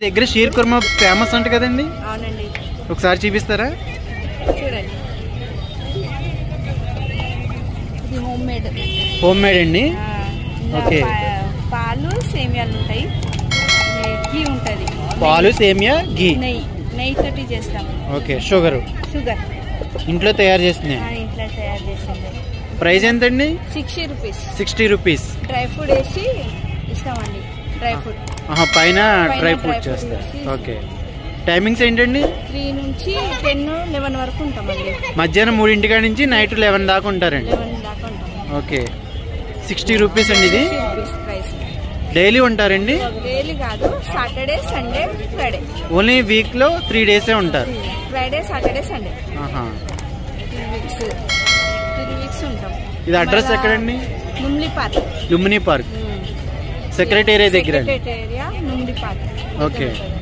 దగ్గర shear kurma famous అంట కదండి? అవునండి. ఒకసారి చూపిస్తారా? చూడండి, ఇది హోమ్ మేడ్. హోమ్ మేడ్ అండి. ఓకే. పాలు సేమియాలు ఉంటాయి, ఘీ ఉంటుంది. పాలు సేమియా ఘీ నెయ్యి తోటి చేస్తాం. ఓకే. షుగర్ ఇంట్లో తయారు చేస్తుంది. ఇంట్లో తయారు చేసింది. ప్రైస్ ఎంతండి? 60 రూపీస్. 60 రూపీస్. డ్రై ఫ్రూట్ వేసి ఇస్తామండి. డ్రై ఫ్రూట్ పైన డ్రై ఫ్రూట్ చేస్తారు. ఓకే. టైమింగ్స్ ఏంటండి? 3 నుంచి 10, 11 వరకు ఉంటామండి. మధ్యాహ్నం 3 నుంచి నైట్ 11 దాకా ఉంటారండి. 11 దాకా ఉంటాం. ఓకే. 60 రూపీస్ అండి. ఇది ప్రైస్. డైలీ ఉంటారండి? డైలీ కాదు, Saturday, Sunday, Friday. Only week లో 3 డేసే ఉంటారు. Friday, Saturday, Sunday. 3 వీక్స్ ఉంటాం. ఇది అడ్రస్ ఎక్కడండి? లుంబిని పార్క్. సెక్రటేరియా దగ్గర. సెక్రటేరియా లుంబిని పార్క్. ఓకే.